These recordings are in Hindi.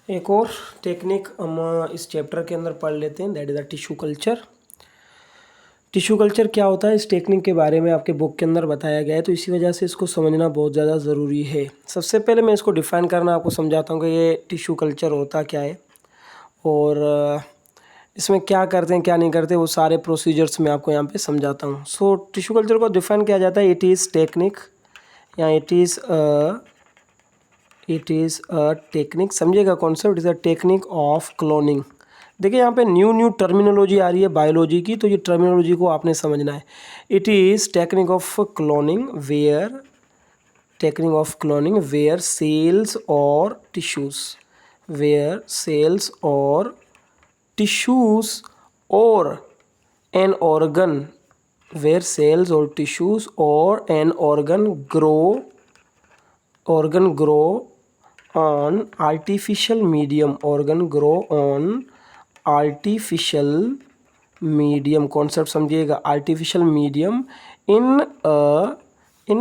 एक और टेक्निक हम इस चैप्टर के अंदर पढ़ लेते हैं, that is the tissue culture. Tissue culture क्या होता है, इस टेक्निक के बारे में आपके बुक के अंदर बताया गया है, तो इसी वजह से इसको समझना बहुत ज़्यादा ज़रूरी है। सबसे पहले मैं इसको डिफ़ाइन करना आपको समझाता हूँ कि ये टिश्यू कल्चर होता क्या है और इसमें क्या करते हैं क्या नहीं करते, वो सारे प्रोसीजर्स मैं आपको यहाँ पे समझाता हूँ। सो टिश्यू कल्चर को डिफ़ाइन किया जाता है, इट इज़ टेक्निक या इट इज़ अ टेक्निक, समझिएगा concept, is a technique of cloning. देखिए यहाँ पे न्यू टर्मिनोलॉजी आ रही है बायोलॉजी की, तो ये टर्मिनोलॉजी को आपने समझना है। It is technique of cloning where cells और टिश्यूज़ और an organ where cells or tissues or an organ grow on artificial medium concept समझिएगा, artificial medium in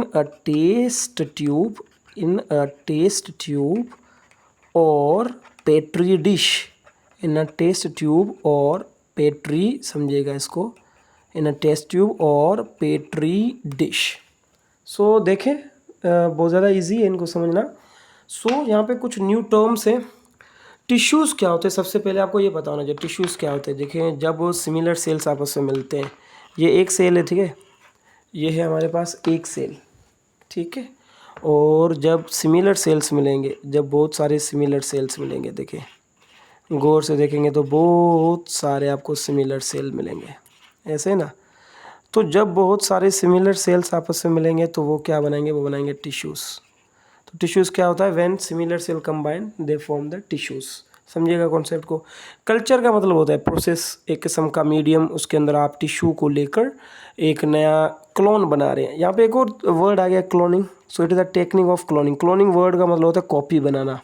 a test tube और पेट्री डिश, समझिएगा इसको, इन अ टेस्ट ट्यूब और पेट्री डिश। सो देखें, बहुत ज़्यादा इजी है इनको समझना। सो यहाँ पे कुछ न्यू टर्म्स हैं। टिश्यूज़ क्या होते हैं, सबसे पहले आपको ये पता होना चाहिए टिश्यूज़ क्या होते हैं। देखें, जब सिमिलर सेल्स आपस में मिलते हैं, ये एक सेल है, ठीक है, ये है हमारे पास एक सेल, ठीक है, और जब सिमिलर सेल्स मिलेंगे, जब बहुत सारे सिमिलर सेल्स मिलेंगे, देखें गौर से देखेंगे तो बहुत सारे आपको सिमिलर सेल मिलेंगे, ऐसे ना। तो जब बहुत सारे सिमिलर सेल्स आपस में मिलेंगे तो वो क्या बनाएंगे, वो बनाएंगे टिश्यूज़। तो टिश्यूज़ क्या होता है, when similar cell combine they form the tissues. समझिएगा कॉन्सेप्ट को। कल्चर का मतलब होता है प्रोसेस, एक किस्म का मीडियम, उसके अंदर आप टिश्यू को लेकर एक नया क्लोन बना रहे हैं। यहाँ पे एक और वर्ड आ गया, cloning. So it is the technique of cloning. Cloning word का मतलब होता है कॉपी बनाना।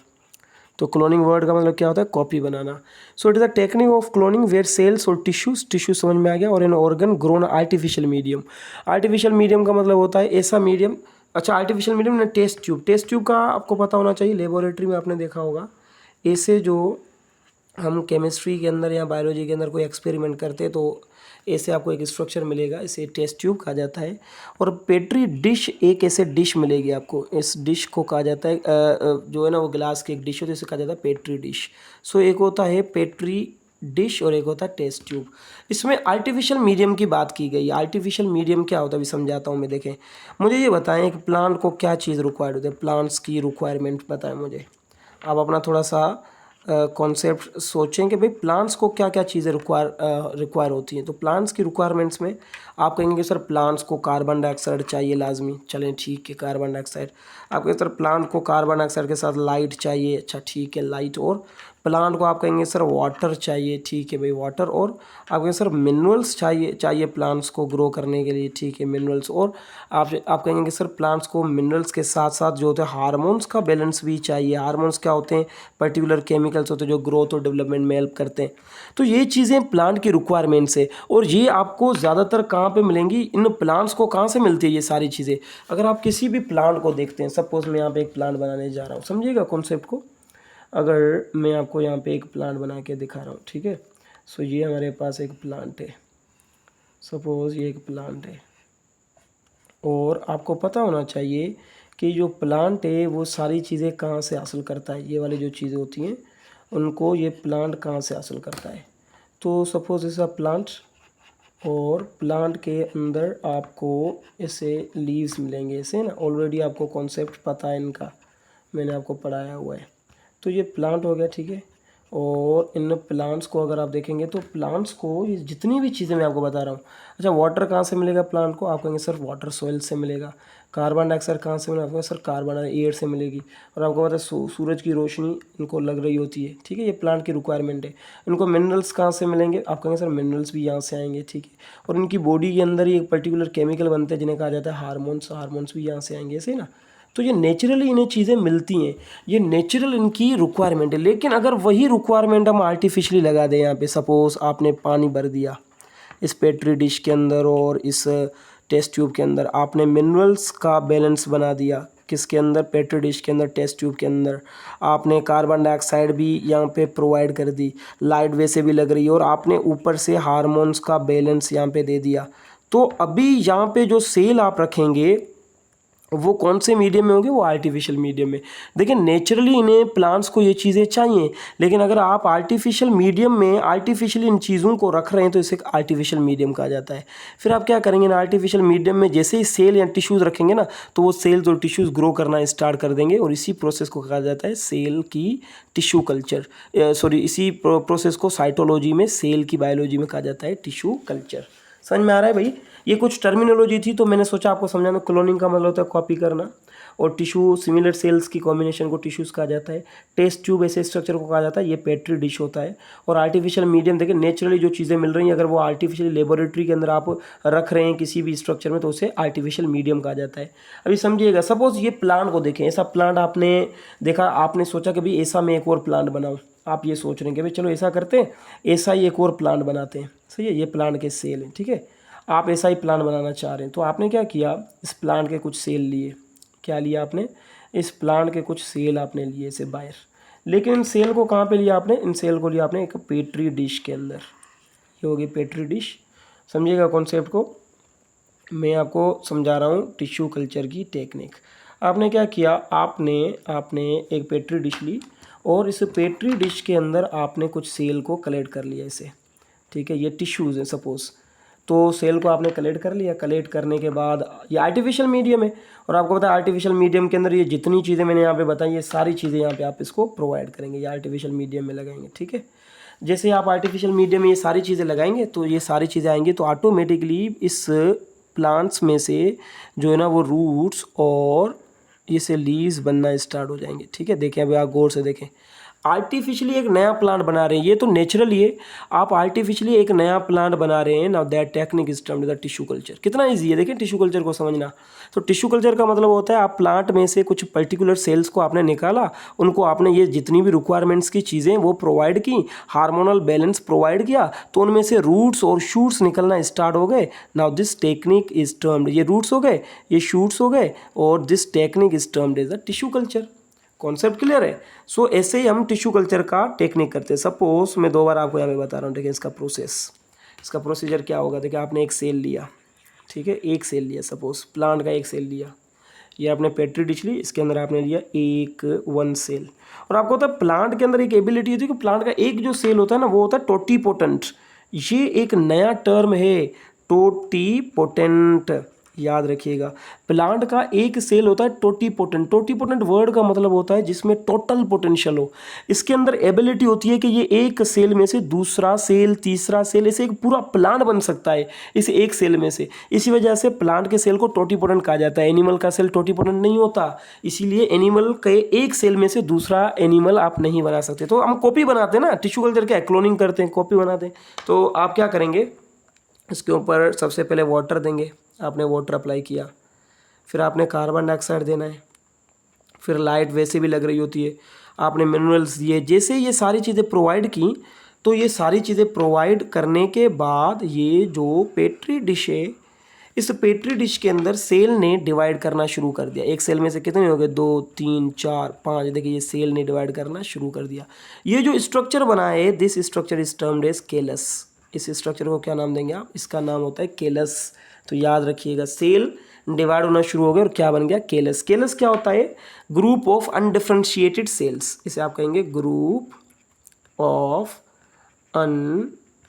तो क्लोनिंग वर्ड का मतलब क्या होता है, कॉपी बनाना। So it is the technique of cloning where cells और टिश्यू समझ में आ गया, और an organ grown artificial medium. Artificial medium का मतलब होता है ऐसा मीडियम, अच्छा आर्टिफिशियल मीडियम ना, टेस्ट ट्यूब का आपको पता होना चाहिए, लेबोरेटरी में आपने देखा होगा। ऐसे जो हम केमिस्ट्री के अंदर या बायोलॉजी के अंदर कोई एक्सपेरिमेंट करते हैं तो ऐसे आपको एक स्ट्रक्चर मिलेगा, इसे टेस्ट ट्यूब कहा जाता है। और पेट्री डिश, एक ऐसे डिश मिलेगी आपको, इस डिश को कहा जाता है जो है ना वो ग्लास की एक डिश होती है, इसे कहा जाता है पेट्री डिश। सो एक होता है पेट्री डिश और एक होता है टेस्ट ट्यूब। इसमें आर्टिफिशियल मीडियम की बात की गई। आर्टिफिशियल मीडियम क्या होता है अभी समझाता हूँ मैं। देखें, मुझे ये बताएं कि प्लांट को क्या चीज़ रिक्वायर्ड होती है, प्लांट्स की रिक्वायरमेंट बताएं मुझे। आप अपना थोड़ा सा कॉन्सेप्ट सोचें कि भाई प्लांट्स को क्या क्या चीज़ें रिक्वायर होती हैं। तो प्लांट्स की रिक्वायरमेंट्स में आप कहेंगे कि सर प्लांट्स को कार्बन डाइऑक्साइड चाहिए लाजमी, चलें ठीक है, कार्बन डाइऑक्साइड। आप कहेंगे सर प्लांट को कार्बन डाइऑक्साइड के साथ लाइट चाहिए, अच्छा ठीक है लाइट। और प्लांट को आप कहेंगे सर वाटर चाहिए, ठीक है भाई वाटर। और आप कहेंगे सर मिनरल्स चाहिए प्लांट्स को ग्रो करने के लिए, ठीक है मिनरल्स। और आप कहेंगे कि सर प्लांट्स को मिनरल्स के साथ साथ जो होते हैं हार्मोन्स का बैलेंस भी चाहिए। हार्मोन्स क्या होते हैं, पर्टिकुलर केमिकल्स होते हैं जो ग्रोथ और डेवलपमेंट में हेल्प करते हैं। तो ये चीज़ें प्लांट की रिक्वायरमेंट्स है, और ये आपको ज़्यादातर कहाँ पे मिलेंगी, इन प्लांट्स को कहाँ से मिलती है ये सारी चीज़ें। अगर आप किसी भी प्लांट को देखते हैं, सपोज मैं यहाँ पे एक प्लांट बनाने जा रहा हूँ, समझिएगा कॉन्सेप्ट को। अगर मैं आपको यहाँ पे एक प्लांट बना के दिखा रहा हूँ, ठीक है। सो ये हमारे पास एक प्लांट है, सपोज ये एक प्लांट है, और आपको पता होना चाहिए कि जो प्लांट है वो सारी चीज़ें कहाँ से हासिल करता है। ये वाली जो चीज़ें होती हैं उनको ये प्लांट कहाँ से हासिल करता है। तो सपोज ऐसा प्लांट, और प्लांट के अंदर आपको ऐसे लीव्स मिलेंगे, ऐसे ना। ऑलरेडी आपको कॉन्सेप्ट पता है इनका, मैंने आपको पढ़ाया हुआ है। तो ये प्लांट हो गया, ठीक है। और इन प्लांट्स को अगर आप देखेंगे तो प्लांट्स को ये जितनी भी चीज़ें मैं आपको बता रहा हूँ, अच्छा वाटर कहाँ से मिलेगा प्लांट को, आप कहेंगे सर वाटर सॉइल से मिलेगा। कार्बन डाइऑक्साइड कहाँ से मिलेगा, आप कहेंगे सर कार्बन एयर से मिलेगी। और आपको पता है सूरज की रोशनी इनको लग रही होती है, ठीक है, ये प्लांट की रिक्वायरमेंट है। इनको मिनरल्स कहाँ से मिलेंगे, आप कहेंगे सर मिनरल्स भी यहाँ से आएंगे, ठीक है। और इनकी बॉडी के अंदर ही एक पर्टिकुलर केमिकल बनते हैं जिन्हें कहा जाता है हार्मोन्स भी यहाँ से आएंगे, ऐसे ना। तो ये नेचुरली इन्हें चीज़ें मिलती हैं, ये नेचुरल इनकी रिक्वायरमेंट है। लेकिन अगर वही रिक्वायरमेंट हम आर्टिफिशियली लगा दें, यहाँ पे सपोज़ आपने पानी भर दिया इस पेट्री डिश के अंदर और इस टेस्ट ट्यूब के अंदर, आपने मिनरल्स का बैलेंस बना दिया, किसके अंदर, पेट्री डिश के अंदर, टेस्ट ट्यूब के अंदर। आपने कार्बन डाइऑक्साइड भी यहाँ पे प्रोवाइड कर दी, लाइट वैसे भी लग रही है, और आपने ऊपर से हार्मोन्स का बैलेंस यहाँ पे दे दिया। तो अभी यहाँ पे जो सेल आप रखेंगे वो कौन से मीडियम में होंगे, वो आर्टिफिशियल मीडियम में। देखिए नेचुरली इन्हें प्लांट्स को ये चीज़ें चाहिए, लेकिन अगर आप आर्टिफिशियल मीडियम में आर्टिफिशियल इन चीज़ों को रख रहे हैं तो इसे आर्टिफिशियल मीडियम कहा जाता है। फिर आप क्या करेंगे ना, आर्टिफिशियल मीडियम में जैसे ही सेल या टिश्यूज़ रखेंगे ना, तो वो सेल्स और टिश्यूज़ ग्रो करना स्टार्ट कर देंगे, और इसी प्रोसेस को कहा जाता है सेल की टिश्यू कल्चर। इसी प्रोसेस को साइटोलॉजी में, सेल की बायोलॉजी में कहा जाता है टिश्यू कल्चर। समझ में आ रहा है भाई? ये कुछ टर्मिनोलॉजी थी तो मैंने सोचा आपको समझाना। क्लोनिंग का मतलब होता है कॉपी करना, और टिश्यू सिमिलर सेल्स की कॉम्बिनेशन को टिश्यूज़ कहा जाता है। टेस्ट ट्यूब ऐसे स्ट्रक्चर को कहा जाता है, ये पेट्री डिश होता है। और आर्टिफिशियल मीडियम, देखिए नेचुरली जो चीज़ें मिल रही हैं अगर वो आर्टिफिशियल लेबोरेटरी के अंदर आप रख रहे हैं किसी भी स्ट्रक्चर में, तो उसे आर्टिफिशियल मीडियम कहा जाता है। अभी समझिएगा, सपोज ये प्लांट को देखें, ऐसा प्लांट आपने देखा, आपने सोचा कि भाई ऐसा मैं एक और प्लांट बनाऊँ। आप ये सोच रहे हैं कि भाई चलो ऐसा करते हैं, ऐसा ही एक और प्लांट बनाते हैं। सही है, ये प्लांट के सेल हैं, ठीक है। आप ऐसा ही प्लांट बनाना चाह रहे हैं, तो आपने क्या किया, इस प्लांट के कुछ सेल लिए। क्या लिया आपने, इस प्लांट के कुछ सेल आपने लिए इसे बाहर। लेकिन इन सेल को कहाँ पे लिया आपने, इन सेल को लिया आपने एक पेट्री डिश के अंदर। ये होगी पेट्री डिश। समझिएगा कॉन्सेप्ट को, मैं आपको समझा रहा हूँ टिश्यू कल्चर की टेक्निक। आपने क्या किया, आपने एक पेट्री डिश ली, और इस पेट्री डिश के अंदर आपने कुछ सेल को कलेक्ट कर लिया इसे, ठीक है। ये टिश्यूज़ है सपोज़, तो सेल को आपने कलेक्ट कर लिया। कलेक्ट करने के बाद ये आर्टिफिशियल मीडियम है, और आपको पता है आर्टिफिशियल मीडियम के अंदर ये जितनी चीज़ें मैंने यहाँ पे बताई, ये सारी चीज़ें यहाँ पे आप इसको प्रोवाइड करेंगे, ये आर्टिफिशियल मीडियम में लगाएंगे, ठीक है। जैसे आप आर्टिफिशियल मीडियम में ये सारी चीज़ें लगाएंगे तो ये सारी चीज़ें आएंगी, तो ऑटोमेटिकली इस प्लांट्स में से जो है ना वो रूट्स और ये से लीव्स बनना स्टार्ट हो जाएंगे, ठीक है। देखें अभी आप गौर से देखें, आर्टिफिशियली एक नया प्लांट बना रहे हैं, ये तो नेचुरली है। आप आर्टिफिशियली एक नया प्लांट बना रहे हैं। Now that technique is termed the tissue culture. कितना इजी है देखें टिश्यू कल्चर को समझना। तो टिश्यू कल्चर का मतलब होता है आप प्लांट में से कुछ पर्टिकुलर सेल्स को आपने निकाला, उनको आपने ये जितनी भी रिक्वायरमेंट्स की चीज़ें वो प्रोवाइड की, हार्मोनल बैलेंस प्रोवाइड किया, तो उनमें से रूट्स और शूट्स निकलना स्टार्ट हो गए। Now this technique is termed, ये रूट्स हो गए, ये शूट्स हो गए, और this technique is termed as the tissue culture. Concept clear है? सो ऐसे ही हम टिश्यू कल्चर का टेक्निक करते हैं। सपोज मैं दो बार आपको यहाँ पे बता रहा हूँ, देखिए इसका इसका प्रोसीजर क्या होगा। देखिए आपने एक सेल लिया, ठीक है, एक सेल लिया, सपोज प्लांट का एक सेल लिया, ये आपने पेट्री डिश ली, इसके अंदर आपने लिया वन सेल। और आपको होता है प्लांट के अंदर एक एबिलिटी होती है कि प्लांट का एक जो सेल होता है ना वो होता है टोटीपोटेंट। ये एक नया टर्म है, टोटीपोटेंट, याद रखिएगा। प्लांट का एक सेल होता है टोटीपोटेंट। टोटीपोटेंट वर्ड का मतलब होता है जिसमें टोटल पोटेंशियल हो। इसके अंदर एबिलिटी होती है कि ये एक सेल में से दूसरा सेल, तीसरा सेल, ऐसे एक पूरा प्लांट बन सकता है इस एक सेल में से। इसी वजह से प्लांट के सेल को टोटीपोटेंट कहा जाता है। एनिमल का सेल टोटीपोटेंट नहीं होता, इसीलिए एनिमल के एक सेल में से दूसरा एनिमल आप नहीं बना सकते। तो हम कॉपी बनाते हैं ना, टिश्यू कल्चर क्या है, क्लोनिंग करते हैं, कॉपी बनाते हैं। तो आप क्या करेंगे, इसके ऊपर सबसे पहले वाटर देंगे। आपने वाटर अप्लाई किया, फिर आपने कार्बन डाइऑक्साइड देना है, फिर लाइट वैसे भी लग रही होती है, आपने मिनरल्स दिए। जैसे ये सारी चीज़ें प्रोवाइड की, तो ये सारी चीज़ें प्रोवाइड करने के बाद ये जो पेट्री डिश है, इस पेट्री डिश के अंदर सेल ने डिवाइड करना शुरू कर दिया। एक सेल में से कितने हो गए, 2 3 4 5। देखिए ये सेल ने डिवाइड करना शुरू कर दिया। ये जो स्ट्रक्चर बना है, this structure is termed as callus. इस स्ट्रक्चर को क्या नाम देंगे आप, इसका नाम होता है केलस। तो याद रखिएगा, सेल डिवाइड होना शुरू हो गया और क्या बन गया, केलस। केलस क्या होता है, ग्रुप ऑफ अनडिफरेंशिएटेड सेल्स। इसे आप कहेंगे ग्रुप ऑफ अनडिफरेंशिएटेड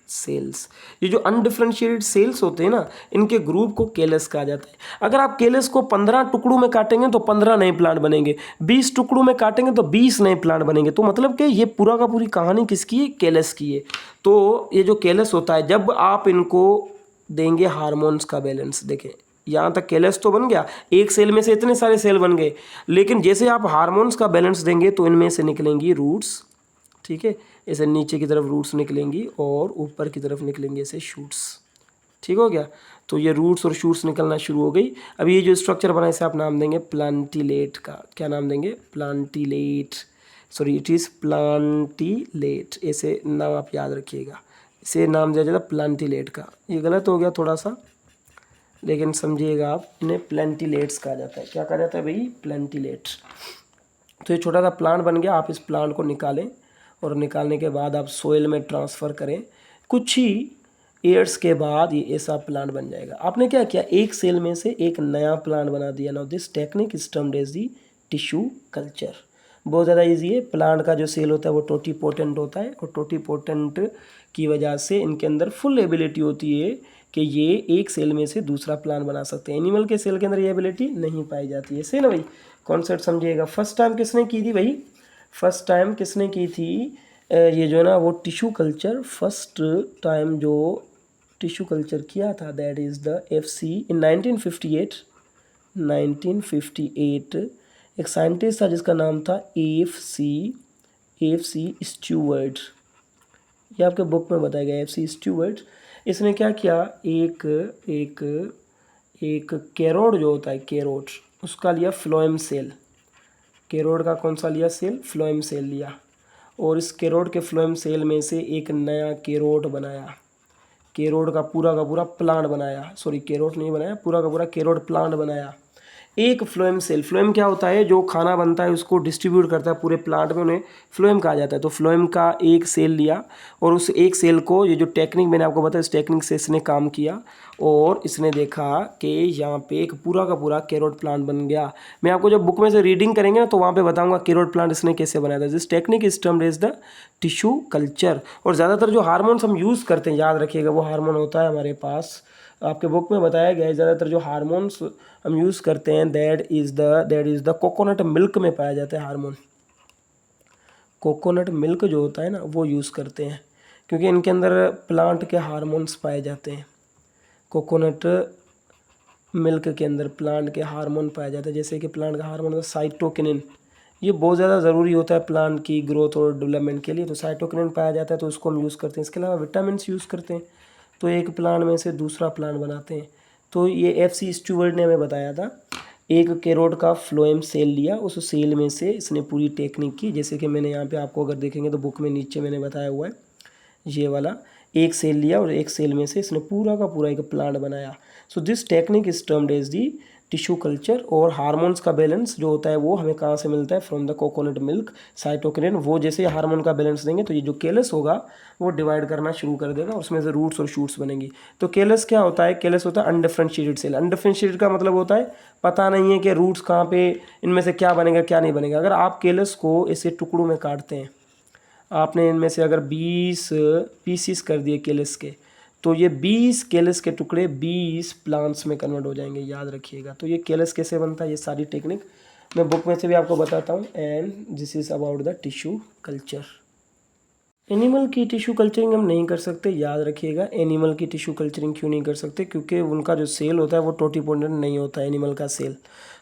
सेल्स। ये जो अनडिफरेंशिएटेड सेल्स होते हैं ना, इनके ग्रुप को केलस कहा जाता है। अगर आप केलस को 15 टुकड़ों में काटेंगे तो 15 नए प्लांट बनेंगे, 20 टुकड़ों में काटेंगे तो 20 नए प्लांट बनेंगे। तो मतलब कि ये पूरा का पूरी कहानी किसकी है, केलस की है। तो ये जो केलस होता है, जब आप इनको देंगे हार्मोन्स का बैलेंस, देखें यहाँ तक केलस तो बन गया, एक सेल में से इतने सारे सेल बन गए, लेकिन जैसे आप हार्मोन्स का बैलेंस देंगे तो इनमें से निकलेंगी रूट्स, ठीक है, ऐसे नीचे की तरफ रूट्स निकलेंगी और ऊपर की तरफ निकलेंगे ऐसे शूट्स। ठीक हो गया, तो ये रूट्स और शूट्स निकलना शुरू हो गई। अब ये जो स्ट्रक्चर बना इसे आप नाम देंगे प्लांटिलेट का। क्या नाम देंगे, प्लांटिलेट, सॉरी इट इज़ प्लांटिलेट, ऐसे नाम आप याद रखिएगा, इसे नाम दिया जाता है प्लांटिलेट का। ये गलत हो गया थोड़ा सा, लेकिन समझिएगा आप, इन्हें प्लेंटिलेट्स कहा जाता है। क्या कहा जाता है भाई? प्लेंटिलेट्स। तो ये छोटा सा प्लांट बन गया, आप इस प्लांट को निकालें और निकालने के बाद आप सोइल में ट्रांसफ़र करें, कुछ ही ईयर्स के बाद ये ऐसा प्लांट बन जाएगा। आपने क्या किया, एक सेल में से एक नया प्लांट बना दिया। Now this technique is termed as the tissue culture. बहुत ज़्यादा ईजी है। प्लांट का जो सेल होता है वो टोटीपोटेंट होता है, और टोटीपोटेंट की वजह से इनके अंदर फुल एबिलिटी होती है कि ये एक सेल में से दूसरा प्लांट बना सकते हैं। एनिमल के सेल के अंदर ये एबिलिटी नहीं पाई जाती है। सही ना भाई? कॉन्सेप्ट समझिएगा। फर्स्ट टाइम किसने की थी भाई? फर्स्ट टाइम किसने की थी ये जो है ना वो टिश्यू कल्चर? फर्स्ट टाइम जो टिश्यू कल्चर किया था दैट इज़ द FC इन 1958। 1958 एक साइंटिस्ट था जिसका नाम था AFC स्टुअर्ट। ये आपके बुक में बताया गया FC स्टुअर्ट। इसने क्या किया, एक कैरोट जो होता है, कैरोट, उसका लिया फ्लोएम सेल। कैरोट का कौन सा लिया सेल? फ्लोएम सेल लिया, और इस कैरोट के फ्लोएम सेल में से एक नया कैरोट बनाया। कैरोट का पूरा प्लांट बनाया, सॉरी कैरोट नहीं बनाया, पूरा का पूरा कैरोट प्लांट बनाया। एक फ्लोएम सेल, फ्लोएम क्या होता है? जो खाना बनता है उसको डिस्ट्रीब्यूट करता है पूरे प्लांट में, उन्हें फ्लोएम कहा जाता है। तो फ्लोएम का एक सेल लिया, और उस एक सेल को, ये जो टेक्निक मैंने आपको बताया, इस टेक्निक से इसने काम किया, और इसने देखा कि यहाँ पे एक पूरा का पूरा कैरोट प्लांट बन गया। मैं आपको जब बुक में से रीडिंग करेंगे ना तो वहाँ पे बताऊंगा कैरोट प्लांट इसने कैसे बनाया था। This technique is termed as the tissue culture. और ज़्यादातर जो हार्मोन्स हम यूज़ करते हैं, याद रखिएगा, वो हार्मोन होता है हमारे पास, आपके बुक में बताया गया है, ज़्यादातर जो हार्मोन्स हम यूज़ करते हैं that is the coconut milk में पाया जाता है हार्मोन। कोकोनट मिल्क जो होता है ना वो यूज़ करते हैं, क्योंकि इनके अंदर प्लांट के हार्मोन्स पाए जाते हैं। कोकोनट मिल्क के अंदर प्लांट के हार्मोन पाया जाता है, जैसे कि प्लांट का हार्मोन होता है साइटोकिनिन। ये बहुत ज़्यादा ज़रूरी होता है प्लांट की ग्रोथ और डेवलपमेंट के लिए, तो साइटोकिनिन पाया जाता है, तो उसको हम यूज़ करते हैं। इसके अलावा विटामिन यूज़ करते हैं, तो एक प्लांट में से दूसरा प्लांट बनाते हैं। तो ये FC स्टुअर्ट ने हमें बताया था। एक कैरोट का फ्लोएम सेल लिया, उस सेल में से इसने पूरी टेक्निक की, जैसे कि मैंने यहाँ पे आपको अगर देखेंगे तो बुक में नीचे मैंने बताया हुआ है, ये वाला एक सेल लिया और एक सेल में से इसने पूरा का पूरा एक प्लांट बनाया। So this technique is termed as the tissue culture. और हार्मोन्स का बैलेंस जो होता है वो हमें कहाँ से मिलता है? From the coconut milk, cytokinin. वो जैसे हार्मोन का बैलेंस देंगे तो ये जो केलस होगा वो डिवाइड करना शुरू कर देगा, और उसमें से रूट्स और शूट्स बनेंगी। तो केलस क्या होता है? केलस होता है अनडिफरेंशिएटेड सेल। अनडिफरेंशिएटेड का मतलब होता है पता नहीं है कि रूट्स कहाँ पे, इनमें से क्या बनेगा क्या नहीं बनेगा। अगर आप केलस को ऐसे टुकड़ों में काटते हैं, आपने इनमें से अगर 20 पीसीस कर दिए केलस के, तो ये 20 केलस के टुकड़े 20 प्लांट्स में कन्वर्ट हो जाएंगे, याद रखिएगा। तो ये केलस कैसे बनता है, ये सारी टेक्निक मैं बुक में से भी आपको बताता हूँ। And this is about the tissue culture. Animal की टिश्यू कल्चरिंग हम नहीं कर सकते, याद रखिएगा। एनिमल की टिश्यू कल्चरिंग क्यों नहीं कर सकते? क्योंकि उनका जो सेल होता है वो टोटीपोटेंट नहीं होता है, एनिमल का सेल।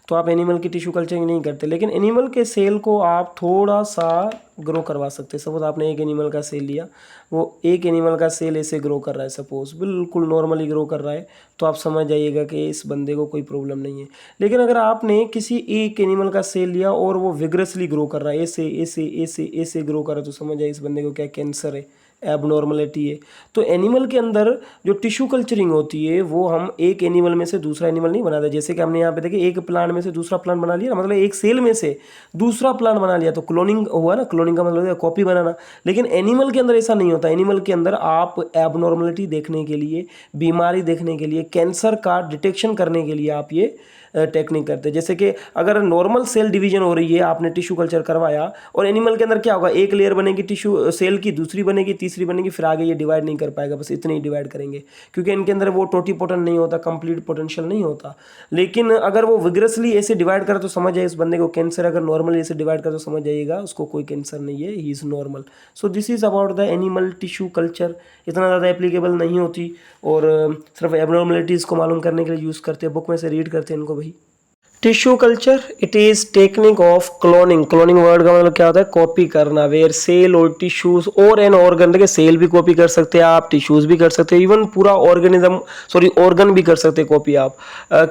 तो आप एनिमल की टिश्यू कल्चरिंग नहीं करते, लेकिन एनिमल के सेल को आप थोड़ा सा ग्रो करवा सकते हैं। सपोज आपने एक एनिमल का सेल लिया, वो एक एनिमल का सेल ऐसे ग्रो कर रहा है, सपोज बिल्कुल नॉर्मली ग्रो कर रहा है, तो आप समझ जाइएगा कि इस बंदे को कोई प्रॉब्लम नहीं है। लेकिन अगर आपने किसी एक एनिमल का सेल लिया और वो विग्रेसली ग्रो कर रहा है, ऐसे ऐसे ऐसे ऐसे ग्रो कर रहा है, तो समझ जाइए इस बंदे को क्या कैंसर है, एबनॉर्मलिटी है। तो एनिमल के अंदर जो टिश्यू कल्चरिंग होती है वो हम एक एनिमल में से दूसरा एनिमल नहीं बनाते। जैसे कि हमने यहाँ पे देखे एक प्लांट में से दूसरा प्लांट बना लिया, मतलब एक सेल में से दूसरा प्लांट बना लिया, तो क्लोनिंग हुआ ना। क्लोनिंग का मतलब कॉपी बनाना। लेकिन एनिमल के अंदर ऐसा नहीं होता। एनिमल के अंदर आप एबनॉर्मलिटी देखने के लिए, बीमारी देखने के लिए, कैंसर का डिटेक्शन करने के लिए आप ये टेक्निक करते हैं। जैसे कि अगर नॉर्मल सेल डिवीजन हो रही है, आपने टिश्यू कल्चर करवाया, और एनिमल के अंदर क्या होगा, एक लेयर बनेगी टिश्यू सेल की, दूसरी बनेगी, तीसरी बनेगी, फिर आगे ये डिवाइड नहीं कर पाएगा, बस इतने ही डिवाइड करेंगे, क्योंकि इनके अंदर वो टोटीपोटेंट नहीं होता, कंप्लीट पोटेंशियल नहीं होता। लेकिन अगर वो विग्रेसली ऐसे डिवाइड करे तो समझ जाए इस बंदे को कैंसर। अगर नॉर्मली ऐसे डिवाइड करे तो समझ जाइएगा उसको कोई कैंसर नहीं है, he is normal. So this is about the animal tissue culture. इतना ज़्यादा एप्लीकेबल नहीं होती, और सिर्फ एबनॉर्मलिटीज़ को मालूम करने के लिए यूज़ करते हैं। बुक में से रीड करते हैं इनको भाई। Tissue culture it is technique of cloning. Cloning word का मतलब क्या होता है? कॉपी करना। वेयर सेल और टिश्यूज और एन ऑर्गन, देखिए सेल भी कॉपी कर सकते हैं आप, टिश्यूज भी कर सकते हैं, इवन पूरा ऑर्गेनिज्म ऑर्गन भी कर सकते हैं कॉपी आप।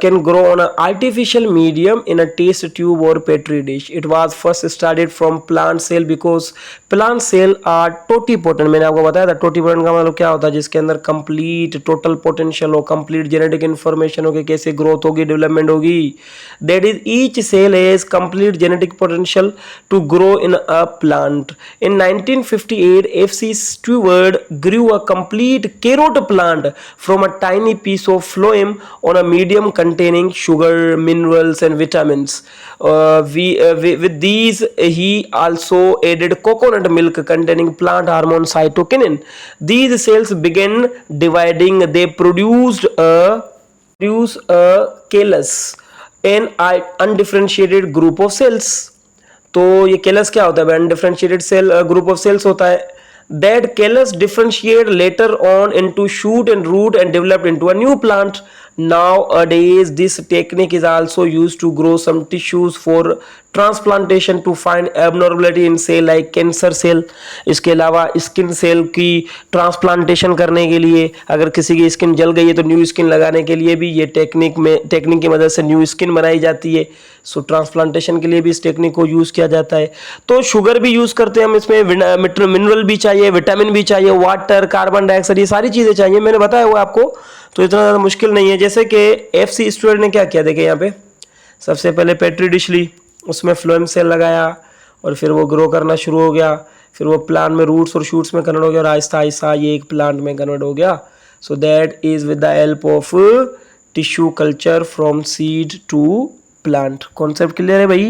Can grow on artificial medium in a test tube और petri dish. It was first started from plant cell because plant cell are totipotent. मैंने आपको बताया था टोटीपोटेंट का मतलब क्या होता है? जिसके अंदर कंप्लीट टोटल पोटेंशियल हो, कंप्लीट जेनेटिक इंफॉर्मेशन हो कि कैसे ग्रोथ होगी, डेवलपमेंट होगी। That is, each cell has complete genetic potential to grow in a plant. In 1958, F.C. Stewart grew a complete carrot plant from a tiny piece of phloem on a medium containing sugar, minerals, and vitamins. With these, he also added coconut milk containing plant hormone cytokinin. These cells began dividing. They produced a callus, an undifferentiated group of cells. तो ये केलस क्या होता है? Undifferentiated cell group of cells होता है। That callus differentiate later on into shoot and root and developed into a new plant. Nowadays, this technique is also used to grow some tissues for transplantation to find abnormality in cell like cancer cell. इसके अलावा स्किन सेल की ट्रांसप्लांटेशन करने के लिए, अगर किसी की स्किन जल गई है तो न्यू स्किन लगाने के लिए भी ये टेक्निक की मदद से न्यू स्किन बनाई जाती है। सो ट्रांसप्लांटेशन के लिए भी इस टेक्निक को यूज़ किया जाता है। तो शुगर भी यूज़ करते हैं हम इसमें, मिनरल भी चाहिए, विटामिन भी चाहिए, वाटर, कार्बन डाइऑक्साइड, ये सारी चीज़ें चाहिए, मैंने बताया हुआ आपको, तो इतना ज़्यादा मुश्किल नहीं है। जैसे कि FC स्टूडेंट ने क्या किया, देखिए यहाँ पे सबसे पहले पेट्री डिश ली, उसमें फ्लोएम सेल लगाया और फिर वो ग्रो करना शुरू हो गया, फिर वो प्लांट में रूट्स और शूट्स में कन्वर्ट हो गया और आहिस्ता आहिस्ता ये एक प्लांट में कन्वर्ट हो गया। So that is with the help of tissue culture from seed to plant. Concept clear है भाई?